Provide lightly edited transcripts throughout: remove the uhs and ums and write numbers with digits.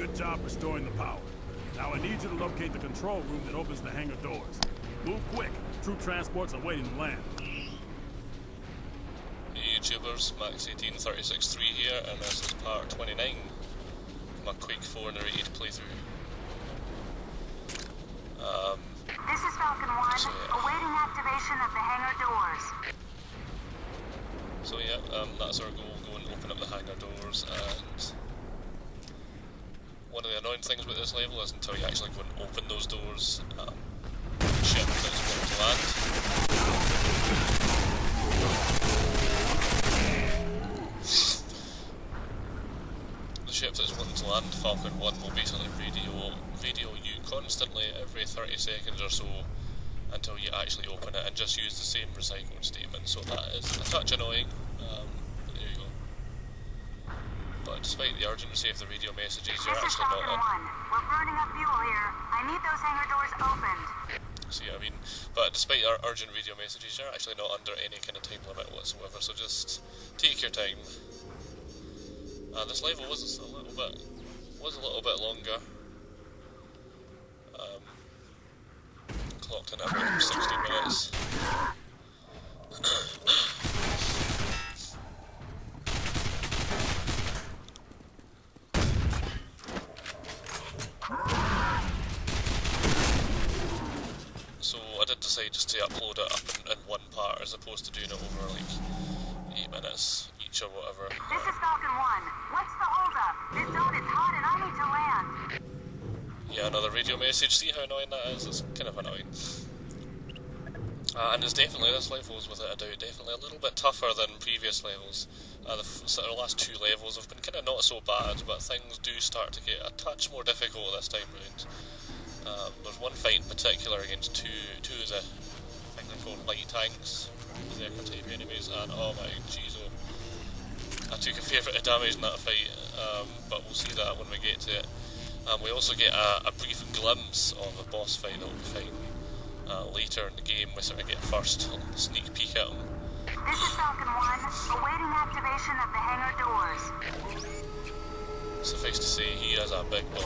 Good job restoring the power. Now I need you to locate the control room that opens the hangar doors. Move quick. Troop transports are waiting to land. Hey YouTubers, Max18363 here, and this is part 29 of my Quake 4 narrated playthrough. This is Falcon 1, so yeah. awaiting activation of the hangar doors. So yeah, that's our goal, go and open up the hangar doors, and one of the annoying things with this level is until you actually go and open those doors, the ship is going to land. The ship that's wanting to land, Falcon 1, will basically radio you constantly every 30 seconds or so until you actually open it and just use the same recycling statement, so that is a touch annoying. There you go. But despite the urgency of the radio messages, you're actually not in. We're burning up fuel here. I need those hangar doors opened. See what I mean? But despite our urgent radio messages, you're actually not under any kind of time limit whatsoever, so just take your time. This level was a little bit longer. Clocked in at about 60 minutes. So I did decide just to upload it up in one part as opposed to doing it over like 8 minutes each or whatever. This is Falcon 1. What's the holdup? This zone is hot and I need to land. Yeah, another radio message. See how annoying that is? It's kind of annoying. And it's definitely, this level is without a doubt definitely a little bit tougher than previous levels. The last two levels have been kind of not so bad, but things do start to get a touch more difficult this time round. There's one fight in particular against two of the, I think they're called light tanks, the type enemies, and oh my jeez, I took a fair bit of damage in that fight, but we'll see that when we get to it. We also get a brief glimpse of a boss fight that we'll be fighting later in the game. We sort of get a first sneak peek at him. This is Falcon 1, awaiting activation of the hangar doors. Suffice to say, he is a big boy.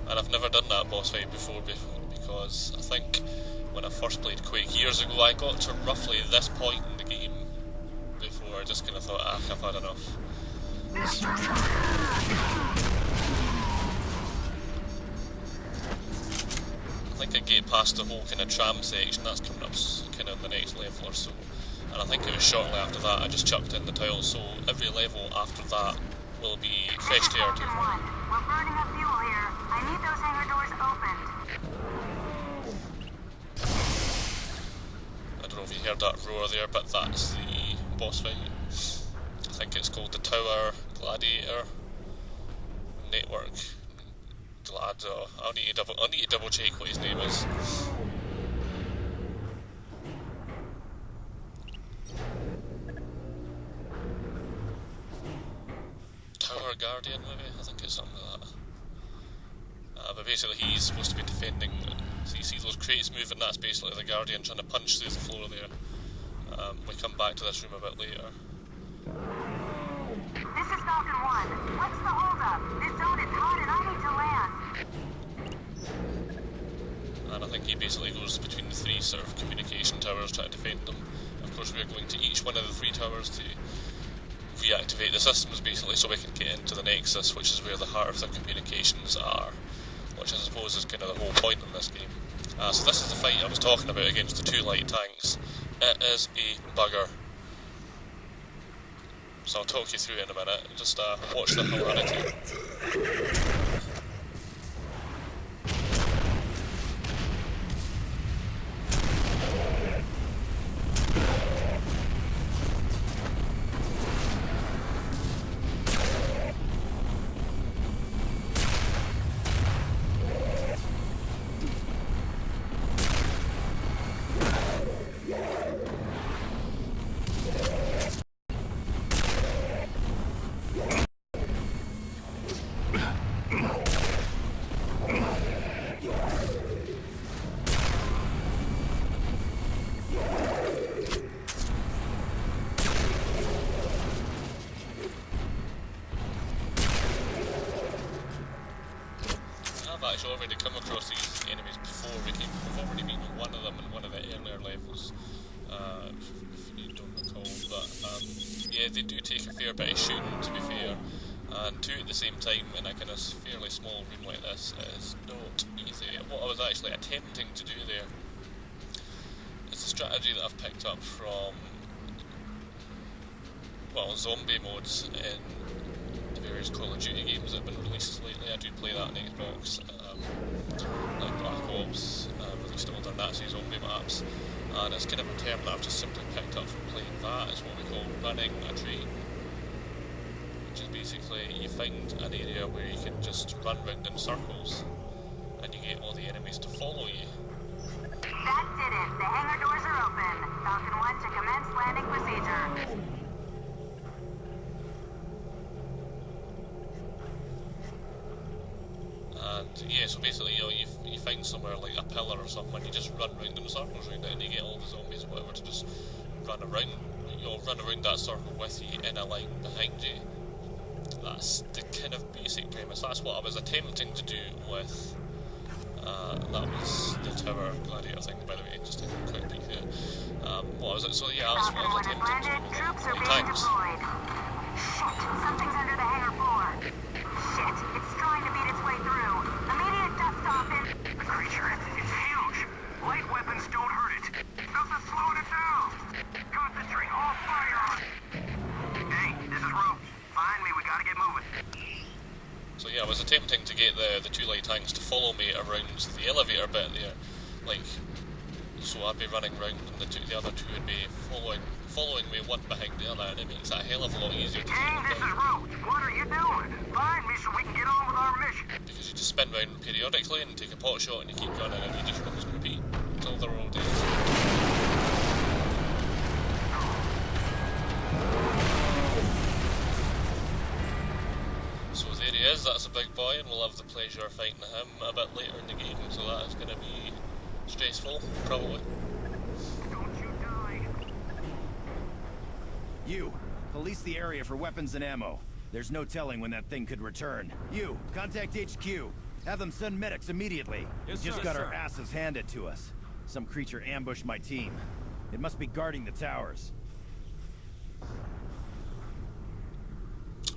And I've never done that boss fight before because I think when I first played Quake years ago, I got to roughly this point in the game before I just kind of thought, I've had enough. I think I get past the whole kind of tram section, that's coming up kind of in the next level or so, and I think it was shortly after that I just chucked in the tile, so every level after that will be fresh territory. We're burning up fuel here. I need those hangar doors opened. I don't know if you heard that roar there, but that's the boss fight. I think it's called the Tower Gladiator Network. I'll need to double check what his name is. Tower Guardian, maybe? I think it's something like that. But basically he's supposed to be defending, so you see those crates moving, that's basically the Guardian trying to punch through the floor there. We come back to this room a bit later. This is Falcon 1. What's the holdup? This zone is hot and I need to land. And I think he basically goes between the three sort of communication towers trying to defend them. Of course we're going to each one of the three towers to reactivate the systems basically so we can get into the Nexus, which is where the heart of the communications are, which I suppose is kind of the whole point in this game. So this is the fight I was talking about against the two light tanks. It is a bugger. So I'll talk you through it in a minute, just watch the hilarity. actually already come across these enemies before. We've already met one of them in one of the earlier levels, if you don't recall. But yeah, they do take a fair bit of shooting, to be fair, and two at the same time in a kind of fairly small room like this is not easy. What I was actually attempting to do there is a strategy that I've picked up from, well, zombie modes in the various Call of Duty games that have been released lately. I do play that on Xbox, like Black Ops, released older Nazi zombie maps, and it's kind of a term that I've just simply picked up from playing that. It's what we call running a train, which is basically you find an area where you can just run round in circles and you get all the enemies to follow you. That did it. The hangar doors are open. Falcon 1 to commence landing procedure. And yeah, so basically, you know, you find somewhere like a pillar or something, and you just run round in circles around it, and you get all the zombies or whatever to just run around. You'll run around that circle with you in a line behind you. That's the kind of basic premise. That's what I was attempting to do with. That was the Tower Gladiator thing, by the way, just a quick peek there. So yeah, that's what I was attempting to do with Troops are the being tanks. deployed. Shit, something's under the hangar floor. Shit, it's trying to beat its way through. Immediate dust off in. The creature, it's huge. Light weapons don't hurt it. Nothing slowing it down. Concentrate all fire on it. Hey, this is Rhodes. Find me, we gotta get moving. So yeah, I was attempting to get the two light tanks to follow me around the elevator bit there, like, so I'd be running around and the other two would be following me one behind the other, and it makes it a hell of a lot easier to Gang, take this them is down. Rhodes. What are you doing? Find me so we can get on with our mission. Because you just spin round periodically and take a pot shot and you keep running and you just rinse and repeat until they're all dead. So there he is, that's a big boy, and we'll have the pleasure of fighting him a bit later in the game, so that is going to be stressful, probably. Don't you die. You, police the area for weapons and ammo. There's no telling when that thing could return. You, contact HQ. Have them send medics immediately. Yes, We just sir. got Yes, our sir. asses handed to us. Some creature ambushed my team. It must be guarding the towers.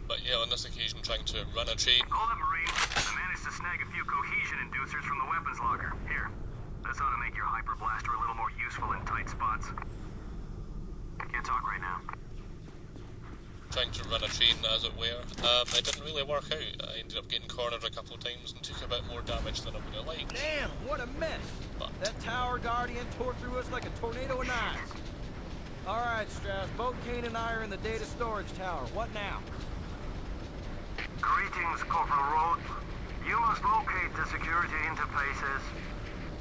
But yeah, on this occasion trying to run a train. Hold it, Marine. I managed to snag a few cohesion inducers from the weapons locker. Here. This ought to make your hyper blaster a little more useful in tight spots. Can't talk right now. Trying to run a train, as it were. It didn't really work out. I ended up getting cornered a couple of times and took a bit more damage than I would have liked. Damn, what a mess! But That tower guardian tore through us like a tornado of knives. All right, Strauss, both Kane and I are in the data storage tower. What now? Greetings, Corporal Rhodes. You must locate the security interfaces.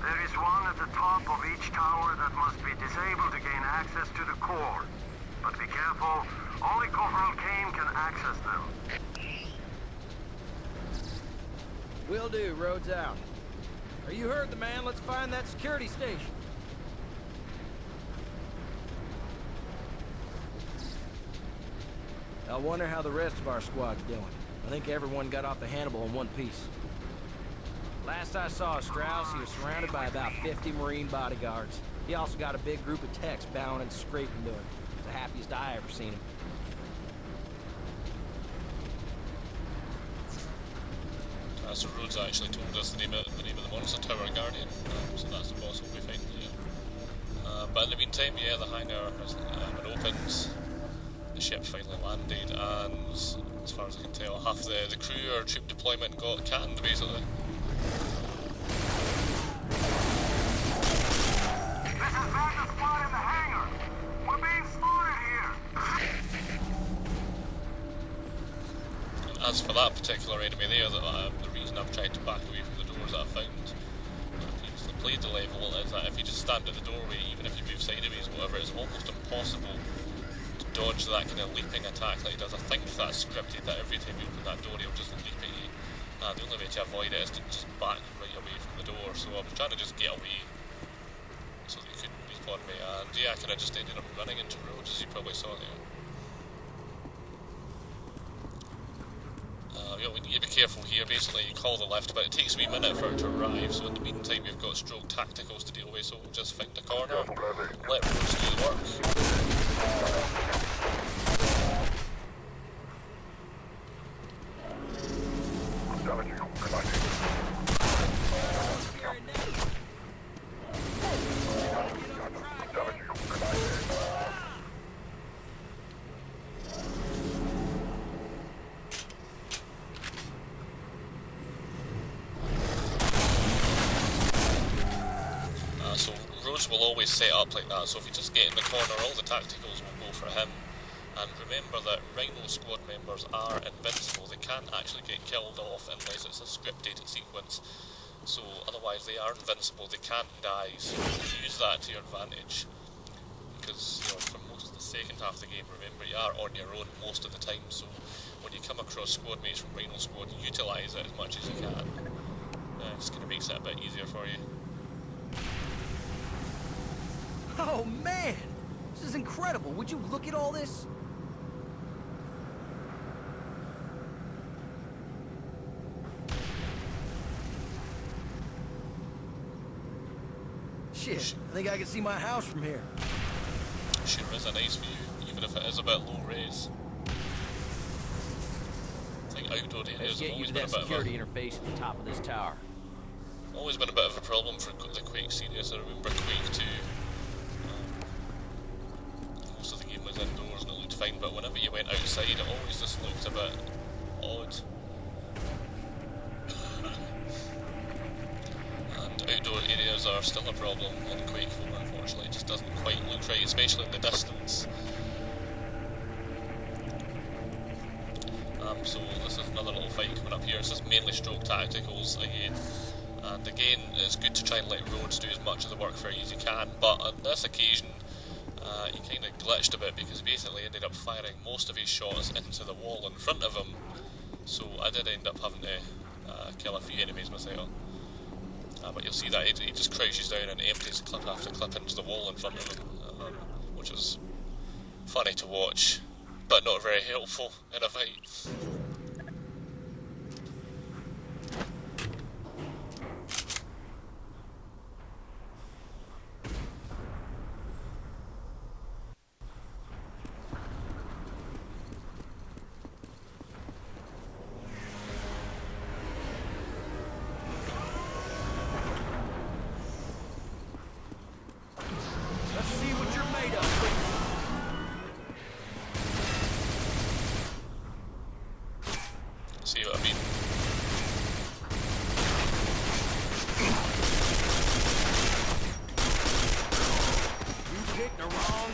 There is one at the top of each tower that must be disabled to gain access to the core. But be careful, only Corporal Kane can access them. Will do, Rhodes out. You heard the man, let's find that security station. I wonder how the rest of our squad's doing. I think everyone got off the Hannibal in one piece. Last I saw Strauss, he was surrounded by about 50 Marine bodyguards. He also got a big group of techs bowing and scraping to him. The happiest I ever seen him. so Rhodes actually told us the name of the monster, Tower Guardian, so that's the boss we'll be fighting here. But in the meantime, yeah, the hangar has been opened, the ship finally landed, and as far as I can tell, half the crew or troop deployment got canned, basically. This is Vanta's spot in the hangar. We're being spotted here. As for that particular enemy there, the reason I've tried to back away from the doors that I found when I previously played the level is that if you just stand at the doorway, even if you move sideways, whatever, it's almost impossible to dodge that kind of leaping attack like it does. I think that's scripted, that every time you open that door he'll just leap at you. The only way to avoid it is to just back right away from the door, so I was trying to just get away so that he couldn't leap on me, and yeah, I kind of just ended up running into Rhodes, as you probably saw there. Yeah, we need you be careful here. Basically, you call the lift, but it takes a wee minute for it to arrive, so in the meantime you've got stroke tacticals to deal with, so just find a corner, let Rhodes do the work. So Rhodes will always set up like that, so if you just get in the corner, all the tacticals will go for him. And remember that Rhino squad members are invincible. They can't actually get killed off unless it's a scripted sequence. So otherwise they are invincible, they can't die, so use that to your advantage. Because, you know, for most of the second half of the game, remember, you are on your own most of the time, so when you come across squad mates from Rhino squad, utilise it as much as you can. It's going to make it a bit easier for you. Oh man! This is incredible! Would you look at all this? Shit, I think I can see my house from here. Sure is a nice view, even if it is a bit low res. I think outdoor areas have always been a bit security interface at the top of this tower. Always been a bit of a problem for the Quake series. I remember Quake 2. Most of the game was indoors and it looked fine, but whenever you went outside, it always just looked a bit odd. And outdoor areas are still a problem in Quake 4, unfortunately. It just doesn't quite look right, especially in the distance. So this is another little fight coming up here. This is mainly stroke tacticals again. And again, it's good to try and let Rhodes do as much of the work for you as you can, but on this occasion, he kind of glitched a bit because he basically ended up firing most of his shots into the wall in front of him, so I did end up having to kill a few enemies myself. But you'll see that he just crouches down and empties clip after clip into the wall in front of him, which is funny to watch, but not very helpful in a fight. See what I mean? You picked the wrong.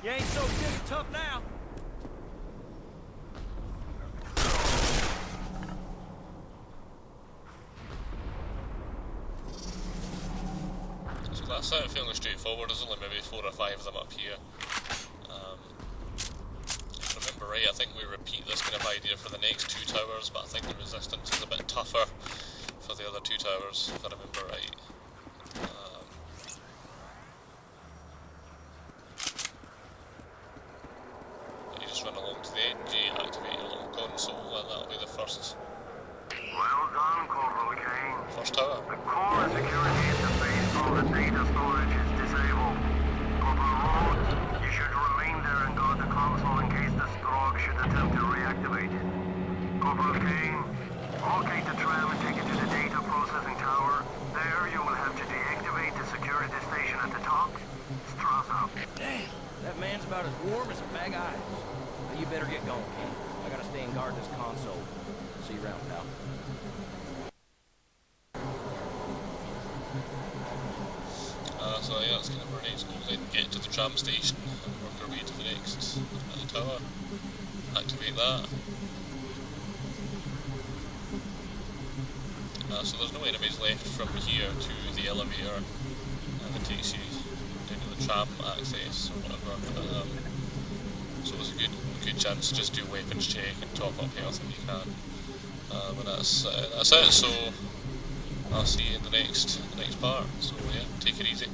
You ain't so big and tough now. So that's it, fairly straightforward. There's only maybe 4 or 5 of them up here. If I remember right, I think we repeat this kind of idea for the next 2 towers, but I think the resistance is a bit tougher for the other 2 towers, if I remember right. You just run along to the edge, you activate your little console, and that'll be the first Well done, Corporal Kane. first tower. The core security interface for the data storage is disabled. Corporal Rhodes, you should remain there and guard the console in case the Strog should attempt to reactivate it. Corporal Kane, locate the tram and take it to the data processing tower. There you will have to deactivate the security station at the top. Strass up. Damn, that man's about as warm as a bag of ice. But you better get going, Ken. I gotta stay and guard this console. See you around, pal. So yeah, that's kind of where next goes. Then get to the tram station and work our way to the next tower. Activate that. So there's no enemies left from here to the elevator, and it takes you down to the tram access or whatever. So there's a good chance to just do weapons check and top up health if you can. But that's it. So I'll see you in the next part. So yeah, take it easy.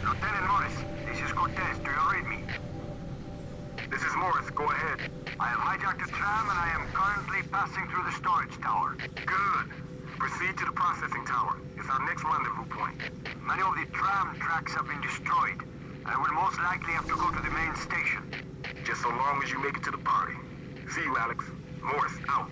Lieutenant Morris, this is Cortez. Do you read me? This is Morris. Go ahead. I have hijacked a tram and I am currently passing through the storage tower. Good. Proceed to the processing tower. It's our next rendezvous point. Many of the tram tracks have been destroyed. I will most likely have to go to the main station. Just so long as you make it to the party. See you, Alex. Morris, out.